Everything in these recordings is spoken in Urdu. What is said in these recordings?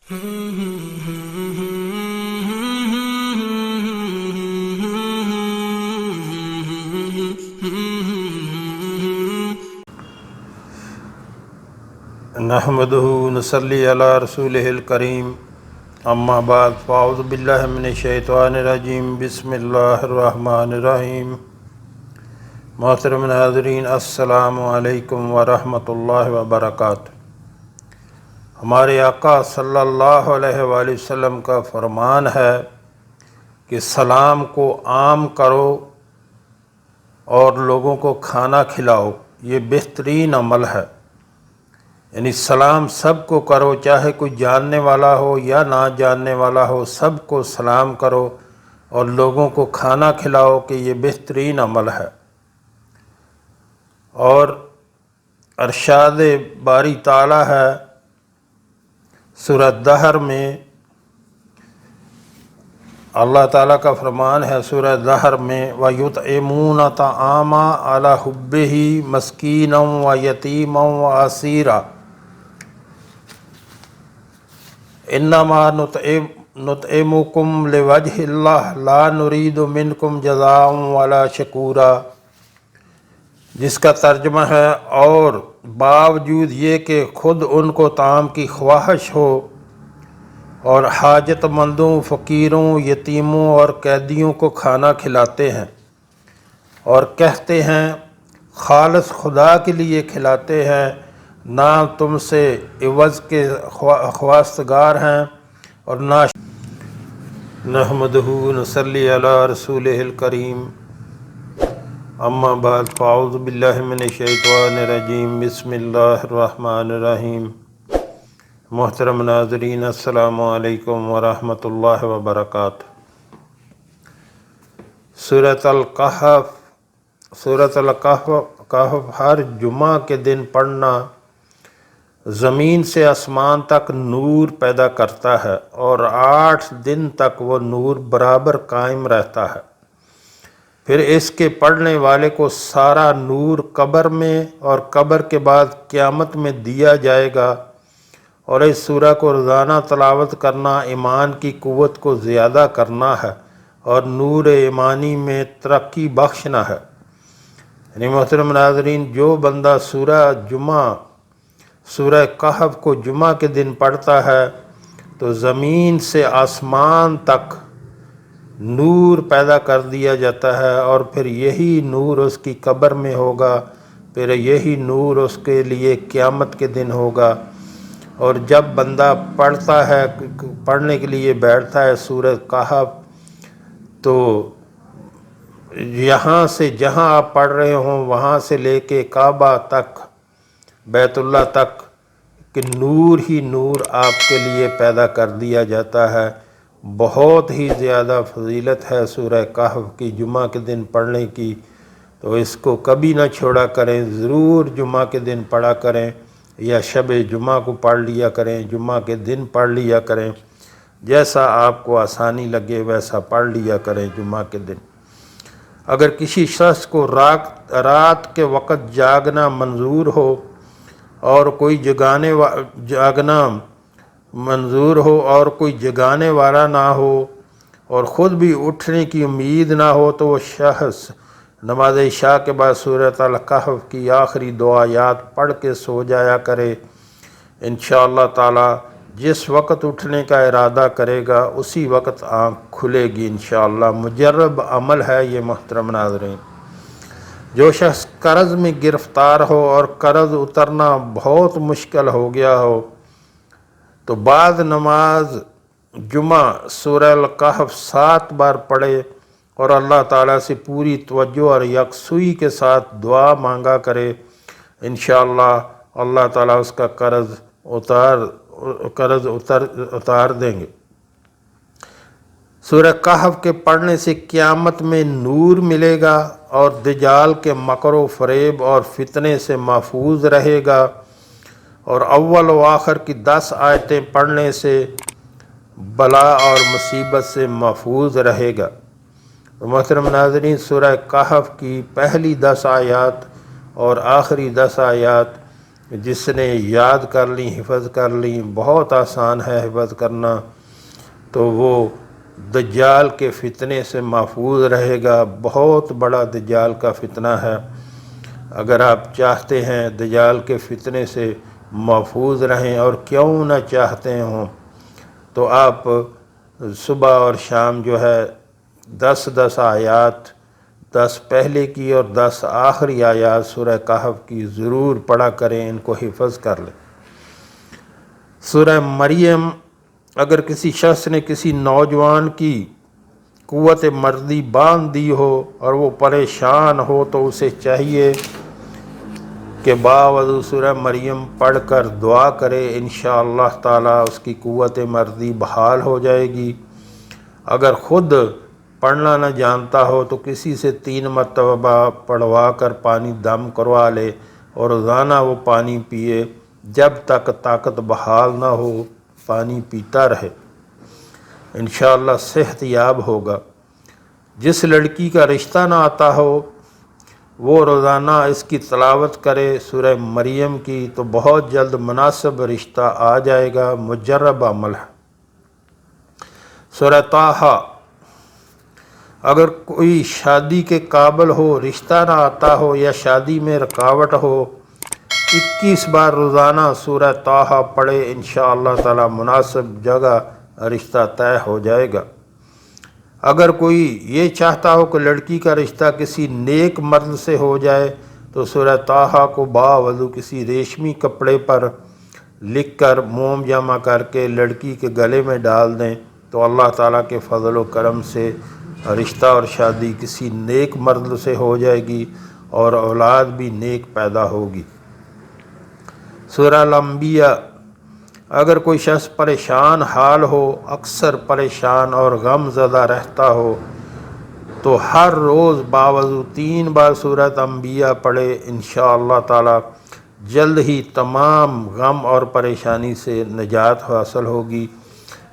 نحمدہ ونصلی علی رسولہ الکریم، اما بعد فاعوذ باللہ من الشیطان الرجیم، بسم اللہ الرحمن الرحیم۔ محترم ناظرین، السلام علیکم ورحمۃ اللہ وبرکاتہ۔ ہمارے آقا صلی اللہ علیہ وآلہ وسلم کا فرمان ہے کہ سلام کو عام کرو اور لوگوں کو کھانا کھلاؤ، یہ بہترین عمل ہے۔ یعنی سلام سب کو کرو، چاہے کوئی جاننے والا ہو یا نہ جاننے والا ہو، سب کو سلام کرو اور لوگوں کو کھانا کھلاؤ، کہ یہ بہترین عمل ہے۔ اور ارشاد باری تعالی ہے سورہ دہر میں، اللہ تعالیٰ کا فرمان ہے سورہ دہر میں، وَيُطْعِمُونَ الطَّعَامَ عَلَىٰ حُبِّهِ مِسْكِينًا وَيَتِيمًا وَأَسِيرًا انما نطعمکم لوجہ اللہ لا نرید منکم جزاء ولا شکورا، جس کا ترجمہ ہے، اور باوجود یہ کہ خود ان کو طعام کی خواہش ہو اور حاجت مندوں، فقیروں، یتیموں اور قیدیوں کو کھانا کھلاتے ہیں اور کہتے ہیں خالص خدا کے لیے کھلاتے ہیں، نہ تم سے عوض کے خواستگار ہیں اور نہ۔ نحمدہ ونصلی علی رسولہ الکریم، اما بعد فاعوذ باللہ من الشیطان الرجیم، بسم اللہ الرحمن الرحیم۔ محترم ناظرین، السلام علیکم ورحمۃ اللہ وبرکاتہ۔ سورۃ الکہف ہر جمعہ کے دن پڑھنا زمین سے آسمان تک نور پیدا کرتا ہے، اور 8 دن تک وہ نور برابر قائم رہتا ہے۔ پھر اس کے پڑھنے والے کو سارا نور قبر میں اور قبر کے بعد قیامت میں دیا جائے گا، اور اس سورہ کو روزانہ تلاوت کرنا ایمان کی قوت کو زیادہ کرنا ہے اور نور ایمانی میں ترقی بخشنا ہے۔ یعنی محترم ناظرین، جو بندہ سورہ کہف کو جمعہ کے دن پڑھتا ہے تو زمین سے آسمان تک نور پیدا کر دیا جاتا ہے، اور پھر یہی نور اس کی قبر میں ہوگا، پھر یہی نور اس کے لیے قیامت کے دن ہوگا۔ اور جب بندہ پڑھنے کے لیے بیٹھتا ہے سورہ کہف، تو یہاں سے جہاں آپ پڑھ رہے ہوں وہاں سے لے کے کعبہ تک، بیت اللہ تک، کہ نور ہی نور آپ کے لیے پیدا کر دیا جاتا ہے۔ بہت ہی زیادہ فضیلت ہے سورہ کہف کی جمعہ کے دن پڑھنے کی، تو اس کو کبھی نہ چھوڑا کریں، ضرور جمعہ کے دن پڑھا کریں، یا شب جمعہ کو پڑھ لیا کریں، جمعہ کے دن پڑھ لیا کریں، جیسا آپ کو آسانی لگے ویسا پڑھ لیا کریں جمعہ کے دن۔ اگر کسی شخص کو رات کے وقت جاگنا منظور ہو اور کوئی جاگنا منظور ہو اور کوئی جگانے والا نہ ہو اور خود بھی اٹھنے کی امید نہ ہو، تو وہ شخص نماز عشاء کے بعد سورۃ الکہف کی آخری 2 آیات پڑھ کے سو جایا کرے۔ انشاءاللہ تعالی جس وقت اٹھنے کا ارادہ کرے گا اسی وقت آنکھ کھلے گی انشاءاللہ۔ مجرب عمل ہے یہ محترم ناظرین۔ جو شخص قرض میں گرفتار ہو اور قرض اترنا بہت مشکل ہو گیا ہو، تو بعد نماز جمعہ سورہ الکہف 7 بار پڑھے اور اللہ تعالیٰ سے پوری توجہ اور یکسوئی کے ساتھ دعا مانگا کرے، انشاءاللہ اللہ تعالیٰ اس کا قرض اتار دیں گے۔ سورہ کہف کے پڑھنے سے قیامت میں نور ملے گا، اور دجال کے مکر و فریب اور فتنے سے محفوظ رہے گا، اور اول و آخر کی 10 آیتیں پڑھنے سے بلا اور مصیبت سے محفوظ رہے گا۔ محترم ناظرین، سورہ کہف کی پہلی 10 آیات اور آخری 10 آیات جس نے یاد کر لی، حفظ کر لی، بہت آسان ہے حفظ کرنا، تو وہ دجال کے فتنے سے محفوظ رہے گا۔ بہت بڑا دجال کا فتنہ ہے۔ اگر آپ چاہتے ہیں دجال کے فتنے سے محفوظ رہیں، اور کیوں نہ چاہتے ہوں، تو آپ صبح اور شام جو ہے 10 آیات، 10 پہلے کی اور 10 آخری آیات سورہ کہف کی ضرور پڑھا کریں، ان کو حفظ کر لیں۔ سورہ مریم، اگر کسی شخص نے کسی نوجوان کی قوت مردی باندھ دی ہو اور وہ پریشان ہو، تو اسے چاہیے کہ باوضو سورہ مریم پڑھ کر دعا کرے، انشاءاللہ تعالی اس کی قوت مردی بحال ہو جائے گی۔ اگر خود پڑھنا نہ جانتا ہو تو کسی سے 3 مرتبہ پڑھوا کر پانی دم کروا لے، اور روزانہ وہ پانی پیے، جب تک طاقت بحال نہ ہو پانی پیتا رہے، انشاءاللہ صحت یاب ہوگا۔ جس لڑکی کا رشتہ نہ آتا ہو وہ روزانہ اس کی تلاوت کرے سورہ مریم کی، تو بہت جلد مناسب رشتہ آ جائے گا، مجرب عمل ہے۔ سورہ طٰہٰ، اگر کوئی شادی کے قابل ہو، رشتہ نہ آتا ہو یا شادی میں رکاوٹ ہو، 21 بار روزانہ سورہ طٰہٰ پڑھے، انشاءاللہ تعالی مناسب جگہ رشتہ طے ہو جائے گا۔ اگر کوئی یہ چاہتا ہو کہ لڑکی کا رشتہ کسی نیک مرد سے ہو جائے، تو سورہ طٰہٰ کو باوضو کسی ریشمی کپڑے پر لکھ کر موم جمع کر کے لڑکی کے گلے میں ڈال دیں، تو اللہ تعالیٰ کے فضل و کرم سے رشتہ اور شادی کسی نیک مرد سے ہو جائے گی، اور اولاد بھی نیک پیدا ہوگی۔ سورہ الانبیاء، اگر کوئی شخص پریشان حال ہو، اکثر پریشان اور غم زدہ رہتا ہو، تو ہر روز باوضو 3 بار سورہ انبیاء پڑھے، انشاءاللہ تعالی جلد ہی تمام غم اور پریشانی سے نجات حاصل ہوگی۔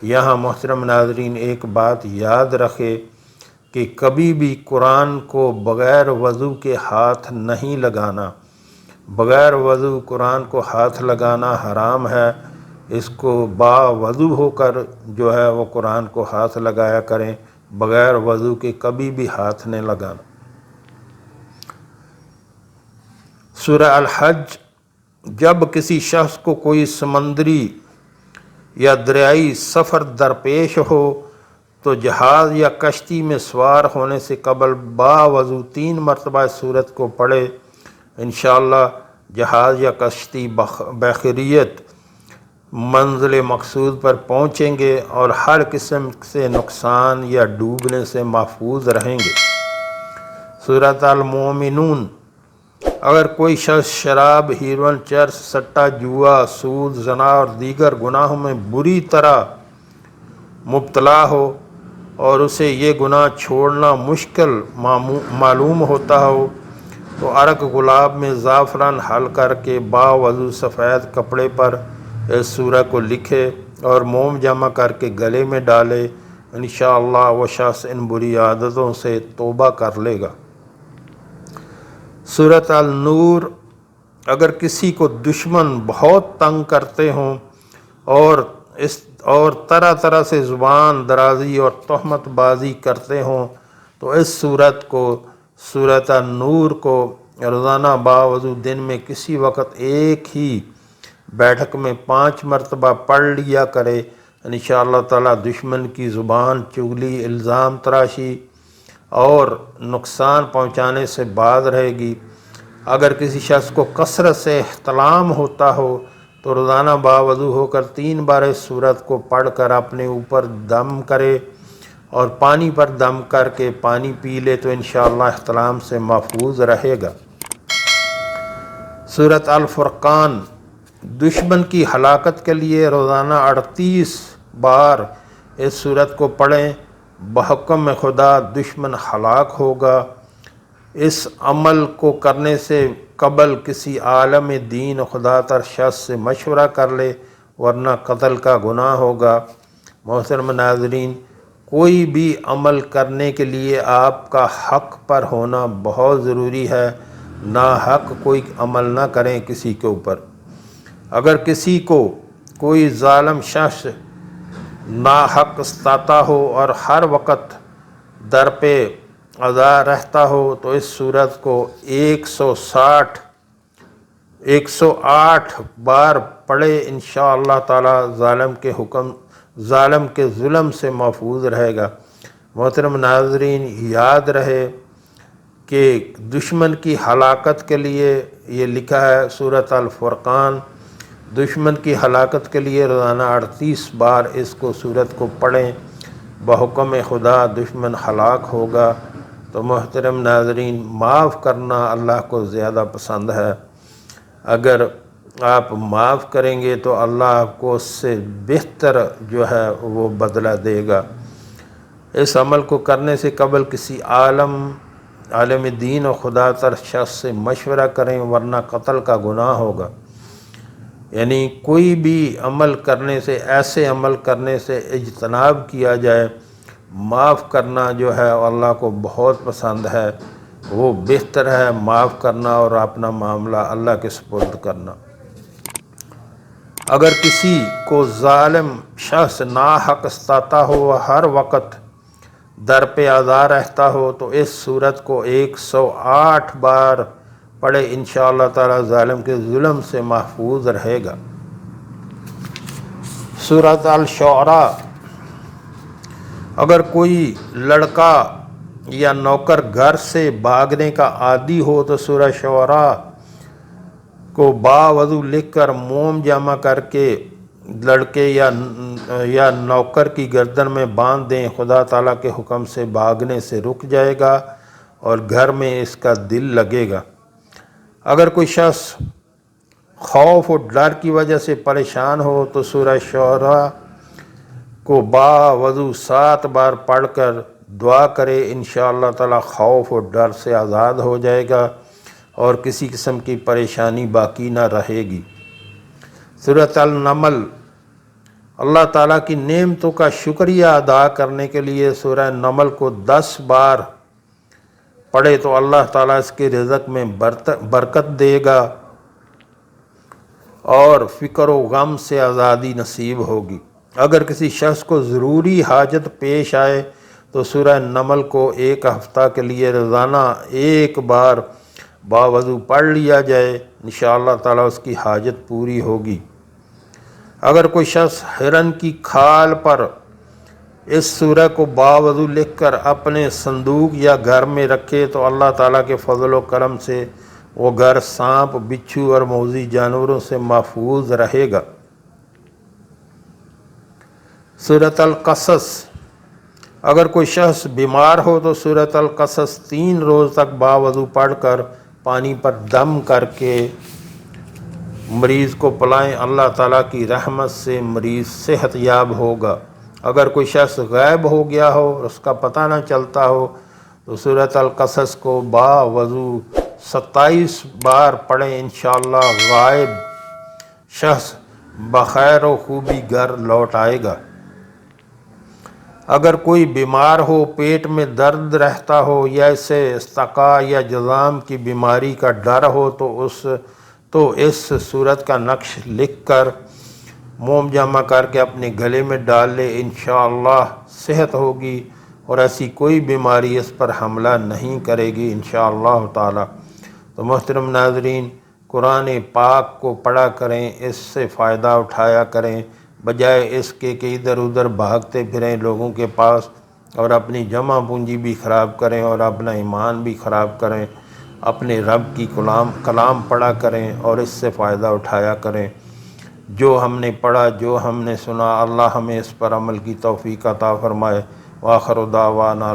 یہاں محترم ناظرین ایک بات یاد رکھے کہ کبھی بھی قرآن کو بغیر وضو کے ہاتھ نہیں لگانا۔ بغیر وضو قرآن کو ہاتھ لگانا حرام ہے۔ اس کو باوضو ہو کر جو ہے وہ قرآن کو ہاتھ لگایا کریں، بغیر وضو کے کبھی بھی ہاتھ نہیں لگانا۔ سورہ الحج، جب کسی شخص کو کوئی سمندری یا دریائی سفر درپیش ہو تو جہاز یا کشتی میں سوار ہونے سے قبل باوضو 3 مرتبہ اس سورت کو پڑھے، انشاءاللہ جہاز یا کشتی بخیریت منزل مقصود پر پہنچیں گے اور ہر قسم سے نقصان یا ڈوبنے سے محفوظ رہیں گے۔ سورۃ المومنون، اگر کوئی شخص شراب، ہیروئن، چرس، سٹہ، جوا، سود، زنا اور دیگر گناہوں میں بری طرح مبتلا ہو اور اسے یہ گناہ چھوڑنا مشکل معلوم ہوتا ہو، تو عرق گلاب میں زعفران حل کر کے باوضو سفید کپڑے پر اس سورہ کو لکھے اور موم جمع کر کے گلے میں ڈالے، انشاءاللہ وہ شخص ان بری عادتوں سے توبہ کر لے گا۔ سورۃ النور، اگر کسی کو دشمن بہت تنگ کرتے ہوں اور طرح طرح سے زبان درازی اور تہمت بازی کرتے ہوں، تو اس سورۃ النور کو روزانہ باوضو دن میں کسی وقت ایک ہی بیٹھک میں 5 مرتبہ پڑھ لیا کرے، انشاءاللہ تعالی دشمن کی زبان، چغلی، الزام تراشی اور نقصان پہنچانے سے باز رہے گی۔ اگر کسی شخص کو کثرت سے احتلام ہوتا ہو تو روزانہ باوضو ہو کر 3 بار اس سورت کو پڑھ کر اپنے اوپر دم کرے اور پانی پر دم کر کے پانی پی لے، تو انشاءاللہ احتلام سے محفوظ رہے گا۔ سورۃ الفرقان، دشمن کی ہلاکت کے لیے روزانہ 38 بار اس سورت کو پڑھیں، بحکم خدا دشمن ہلاک ہوگا۔ اس عمل کو کرنے سے قبل کسی عالم دین خدا تر شخص سے مشورہ کر لے، ورنہ قتل کا گناہ ہوگا۔ محترم ناظرین، کوئی بھی عمل کرنے کے لیے آپ کا حق پر ہونا بہت ضروری ہے۔ ناحق کوئی عمل نہ کریں کسی کے اوپر۔ اگر کسی کو کوئی ظالم شخص ناحق ستاتا ہو اور ہر وقت در پہ اذا رہتا ہو تو اس صورت کو 108 بار پڑھے، انشاءاللہ تعالی ظالم کے ظلم سے محفوظ رہے گا۔ محترم ناظرین، یاد رہے کہ دشمن کی ہلاکت کے لیے یہ لکھا ہے سورۃ الفرقان، دشمن کی ہلاکت کے لیے روزانہ 38 بار اس سورت کو پڑھیں، بحکم خدا دشمن ہلاک ہوگا۔ تو محترم ناظرین، معاف کرنا اللہ کو زیادہ پسند ہے۔ اگر آپ معاف کریں گے تو اللہ آپ کو اس سے بہتر جو ہے وہ بدلہ دے گا۔ اس عمل کو کرنے سے قبل کسی عالم دین و خدا تر شخص سے مشورہ کریں، ورنہ قتل کا گناہ ہوگا۔ یعنی کوئی بھی عمل کرنے سے، ایسے عمل کرنے سے اجتناب کیا جائے۔ معاف کرنا جو ہے اللہ کو بہت پسند ہے، وہ بہتر ہے معاف کرنا اور اپنا معاملہ اللہ کے سپرد کرنا۔ اگر کسی کو ظالم شخص ناحق ستاتا ہو، ہر وقت در پہ اذا رہتا ہو تو اس صورت کو 108 بار پڑھے، انشاءاللہ تعالی ظالم کے ظلم سے محفوظ رہے گا۔ سورۃ الشعراء۔ اگر کوئی لڑکا یا نوکر گھر سے بھاگنے کا عادی ہو تو سورہ شعراء کو باوضو لکھ کر موم جمع کر کے لڑکے یا نوکر کی گردن میں باندھ دیں، خدا تعالیٰ کے حکم سے بھاگنے سے رک جائے گا اور گھر میں اس کا دل لگے گا۔ اگر کوئی شخص خوف و ڈر کی وجہ سے پریشان ہو تو سورہ شعراء کو باوضو 7 بار پڑھ کر دعا کرے، انشاءاللہ تعالی خوف و ڈر سے آزاد ہو جائے گا اور کسی قسم کی پریشانی باقی نہ رہے گی۔ سورۃ النمل۔ اللہ تعالیٰ کی نعمتوں کا شکریہ ادا کرنے کے لیے سورہ نمل کو 10 بار پڑھے تو اللہ تعالیٰ اس کے رزق میں برکت دے گا اور فکر و غم سے آزادی نصیب ہوگی۔ اگر کسی شخص کو ضروری حاجت پیش آئے تو سورہ نمل کو 1 ہفتہ کے لیے روزانہ 1 بار باوضو پڑھ لیا جائے، انشاءاللہ تعالیٰ اس کی حاجت پوری ہوگی۔ اگر کوئی شخص ہرن کی کھال پر اس سورہ کو باوضو لکھ کر اپنے صندوق یا گھر میں رکھے تو اللہ تعالیٰ کے فضل و کرم سے وہ گھر سانپ، بچھو اور موذی جانوروں سے محفوظ رہے گا۔ سورۃ القصص۔ اگر کوئی شخص بیمار ہو تو سورۃ القصص 3 روز تک باوضو پڑھ کر پانی پر دم کر کے مریض کو پلائیں، اللہ تعالیٰ کی رحمت سے مریض صحت یاب ہوگا۔ اگر کوئی شخص غائب ہو گیا ہو اور اس کا پتہ نہ چلتا ہو تو سورۃ القصص کو باوضو 27 بار پڑھیں، انشاءاللہ غائب شخص بخیر و خوبی گھر لوٹ آئے گا۔ اگر کوئی بیمار ہو، پیٹ میں درد رہتا ہو یا اسے استقاء یا جذام کی بیماری کا ڈر ہو تو اس صورت کا نقش لکھ کر موم جمع کر کے اپنے گلے میں ڈال لے، انشاءاللہ صحت ہوگی اور ایسی کوئی بیماری اس پر حملہ نہیں کرے گی انشاءاللہ تعالی۔ تو محترم ناظرین، قرآن پاک کو پڑھا کریں، اس سے فائدہ اٹھایا کریں، بجائے اس کے کہ ادھر ادھر بھاگتے پھریں لوگوں کے پاس اور اپنی جمع پونجی بھی خراب کریں اور اپنا ایمان بھی خراب کریں۔ اپنے رب کی کلام پڑھا کریں اور اس سے فائدہ اٹھایا کریں۔ جو ہم نے پڑھا، جو ہم نے سنا، اللہ ہمیں اس پر عمل کی توفیق عطا فرمائے۔ وآخر دعوانا